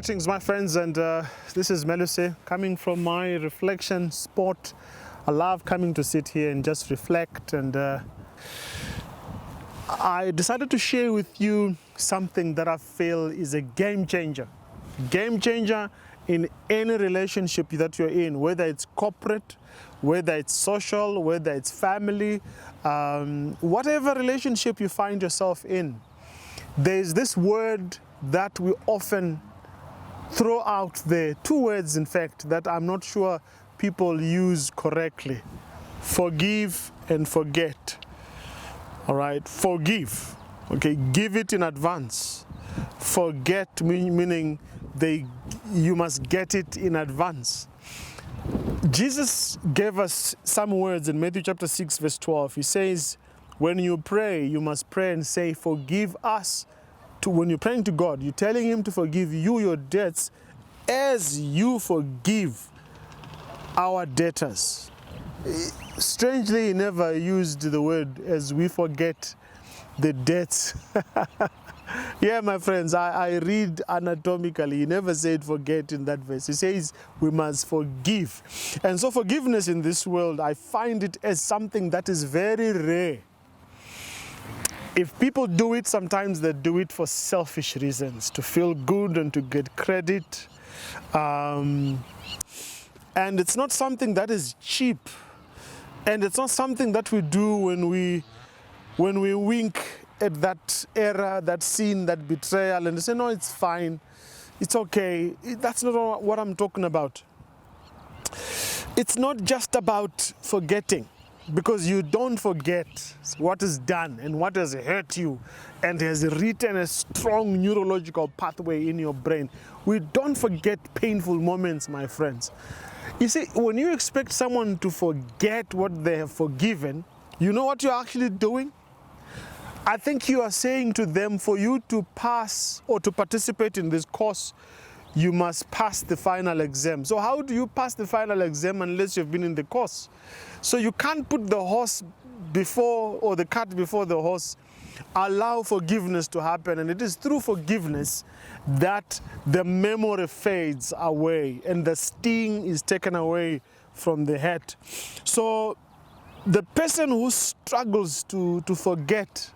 Greetings, my friends, and this is Melusi coming from my reflection spot. I love coming to sit here and just reflect, and I decided to share with you something that I feel is a game changer. Game changer in any relationship that you're in, whether it's corporate, whether it's social, whether it's family, whatever relationship you find yourself in. There's this word that we often throw out there, two words in fact, that I'm not sure people use correctly. Forgive and forget. All right, forgive, okay, give it in advance. Forget meaning you must get it in advance. Jesus gave us some words in Matthew chapter 6 verse 12. He says, when you pray, you must pray and say, forgive us. When you're praying to God, you're telling Him to forgive you your debts as you forgive our debtors. Strangely, He never used the word as we forget the debts. Yeah, my friends, I read anatomically. He never said forget in that verse. He says we must forgive. And so forgiveness in this world, I find it as something that is very rare. If people do it, sometimes they do it for selfish reasons, to feel good and to get credit. And it's not something that is cheap. And it's not something that we do when we wink at that error, that sin, that betrayal, and say, no, it's fine, it's okay. That's not what I'm talking about. It's not just about forgetting, because you don't forget what is done and what has hurt you and has written a strong neurological pathway in your brain. We don't forget painful moments, my friends. You see, when you expect someone to forget what they have forgiven, you know what you're actually doing? I think you are saying to them, for you to pass or to participate in this course, you must pass the final exam. So how do you pass the final exam unless you've been in the course? So you can't put the horse before, or the cart before the horse. Allow forgiveness to happen, and it is through forgiveness that the memory fades away and the sting is taken away from the head. So the person who struggles to forget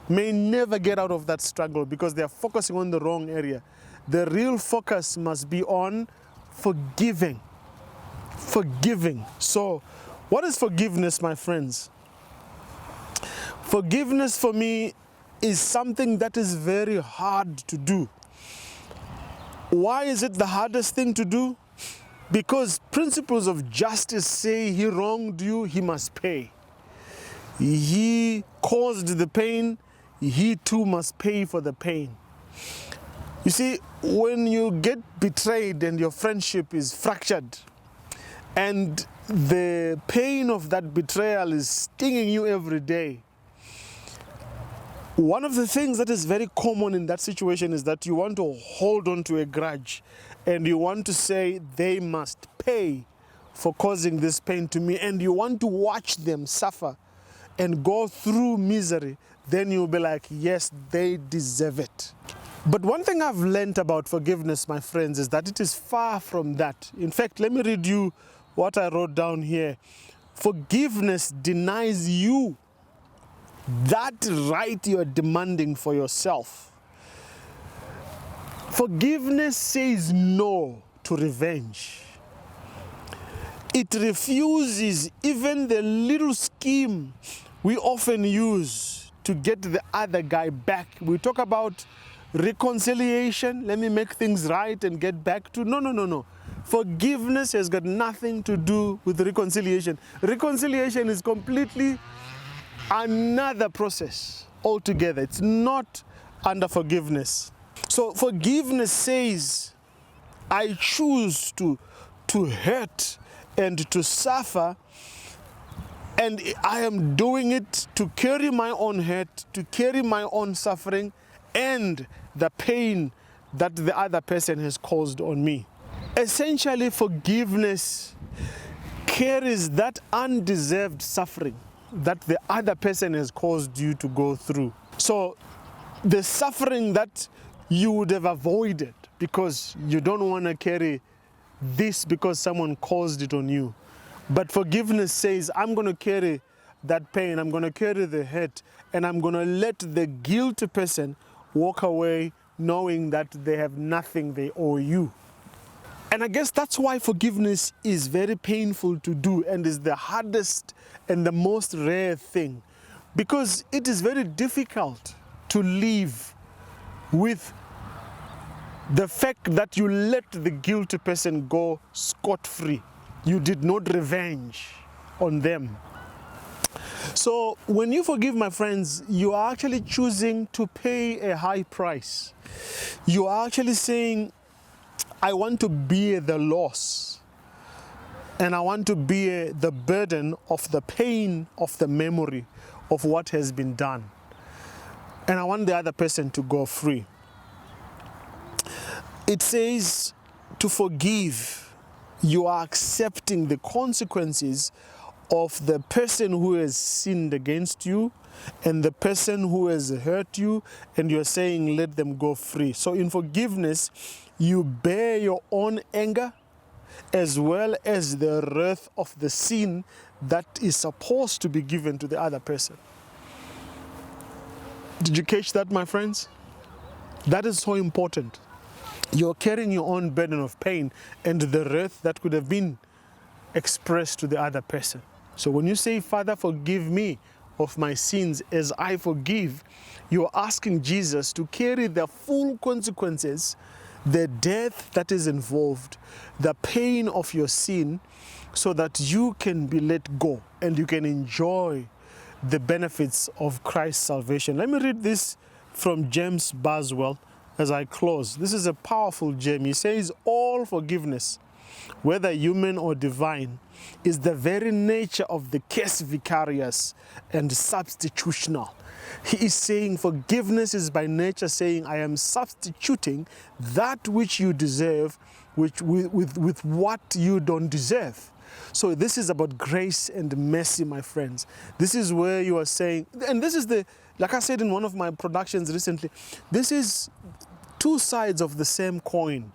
may never get out of that struggle because they are focusing on the wrong area. The real focus must be on forgiving. Forgiving. So, what is forgiveness, my friends? Forgiveness for me is something that is very hard to do. Why is it the hardest thing to do? Because principles of justice say he wronged you, he must pay. He caused the pain, he too must pay for the pain. You see, when you get betrayed and your friendship is fractured and the pain of that betrayal is stinging you every day, one of the things that is very common in that situation is that you want to hold on to a grudge and you want to say they must pay for causing this pain to me, and you want to watch them suffer and go through misery. Then you'll be like, yes, they deserve it. But one thing I've learned about forgiveness, my friends, is that it is far from that. In fact, let me read you what I wrote down here. Forgiveness denies you that right you are demanding for yourself. Forgiveness says no to revenge. It refuses even the little scheme we often use to get the other guy back. We talk about reconciliation. Let me make things right and get back to. No. Forgiveness has got nothing to do with reconciliation. Reconciliation is completely another process altogether. It's not under forgiveness. So forgiveness says, I choose to hurt and to suffer, and I am doing it to carry my own hurt, to carry my own suffering and the pain that the other person has caused on me. Essentially, forgiveness carries that undeserved suffering that the other person has caused you to go through. So the suffering that you would have avoided because you don't want to carry this because someone caused it on you. But forgiveness says, I'm going to carry that pain, I'm going to carry the hurt, and I'm going to let the guilty person walk away knowing that they have nothing they owe you. And I guess that's why forgiveness is very painful to do and is the hardest and the most rare thing, because it is very difficult to live with the fact that you let the guilty person go scot-free. You did not revenge on them. So when you forgive, my friends, you are actually choosing to pay a high price. You are actually saying, I want to bear the loss, and I want to bear the burden of the pain of the memory of what has been done. And I want the other person to go free. It says to forgive, you are accepting the consequences of the person who has sinned against you and the person who has hurt you, and you're saying, let them go free. So in forgiveness, you bear your own anger as well as the wrath of the sin that is supposed to be given to the other person. Did you catch that, my friends? That is so important. You're carrying your own burden of pain and the wrath that could have been expressed to the other person. So when you say, Father, forgive me of my sins as I forgive, you're asking Jesus to carry the full consequences, the death that is involved, the pain of your sin, so that you can be let go and you can enjoy the benefits of Christ's salvation. Let me read this from James Boswell as I close. This is a powerful gem. He says, all forgiveness, whether human or divine, is the very nature of the case vicarious and substitutional. He is saying forgiveness is by nature saying, I am substituting that which you deserve with what you don't deserve. So this is about grace and mercy, my friends. This is where you are saying, and this is like I said in one of my productions recently, this is two sides of the same coin.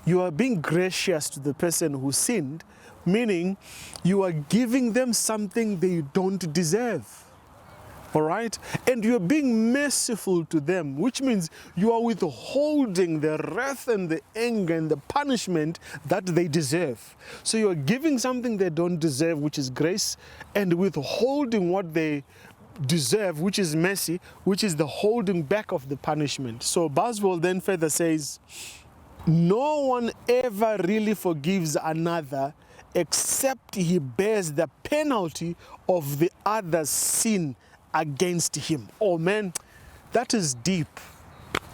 You are being gracious to the person who sinned, meaning you are giving them something they don't deserve. All right? And you're being merciful to them, which means you are withholding the wrath and the anger and the punishment that they deserve. So you're giving something they don't deserve, which is grace, and withholding what they deserve, which is mercy, which is the holding back of the punishment. So Boswell then further says, no one ever really forgives another except he bears the penalty of the other's sin against him. Oh man, that is deep.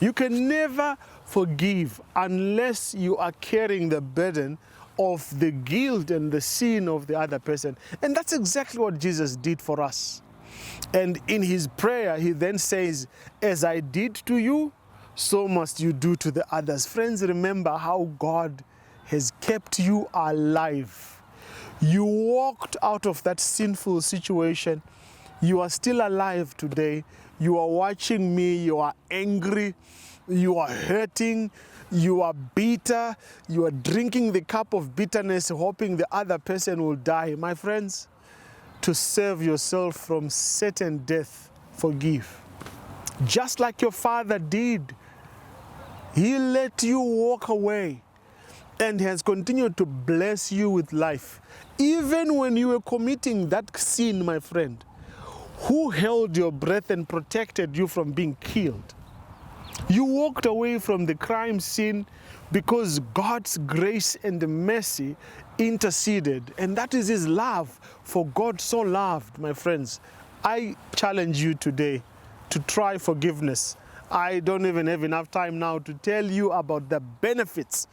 You can never forgive unless you are carrying the burden of the guilt and the sin of the other person. And that's exactly what Jesus did for us. And in his prayer, he then says, as I did to you, so must you do to the others. Friends, remember how God has kept you alive. You walked out of that sinful situation. You are still alive today. You are watching me. You are angry. You are hurting. You are bitter. You are drinking the cup of bitterness, hoping the other person will die. My friends, to save yourself from certain death, forgive. Just like your father did. He let you walk away and has continued to bless you with life. Even when you were committing that sin, my friend, who held your breath and protected you from being killed? You walked away from the crime scene because God's grace and mercy interceded. And that is his love, for God so loved, my friends. I challenge you today to try forgiveness. I don't even have enough time now to tell you about the benefits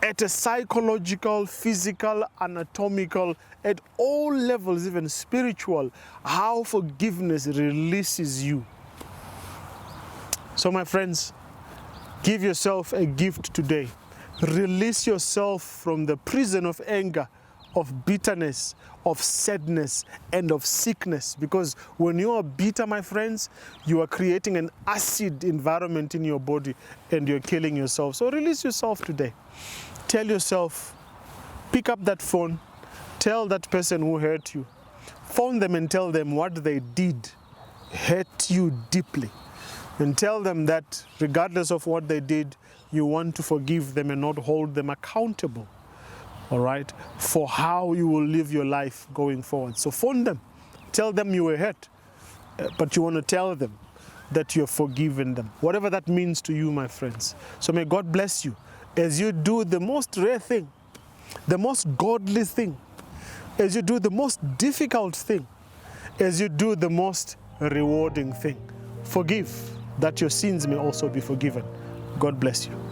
at a psychological, physical, anatomical, at all levels, even spiritual, how forgiveness releases you. So my friends, give yourself a gift today. Release yourself from the prison of anger, of bitterness, of sadness, and of sickness. Because when you are bitter, my friends, you are creating an acid environment in your body and you're killing yourself. So release yourself today. Tell yourself, pick up that phone, tell that person who hurt you. Phone them and tell them what they did hurt you deeply. And tell them that regardless of what they did, you want to forgive them and not hold them accountable, all right, for how you will live your life going forward. So phone them, tell them you were hurt, but you want to tell them that you're forgiven them, whatever that means to you, my friends. So may God bless you as you do the most rare thing, the most godly thing, as you do the most difficult thing, as you do the most rewarding thing. Forgive, that your sins may also be forgiven. God bless you.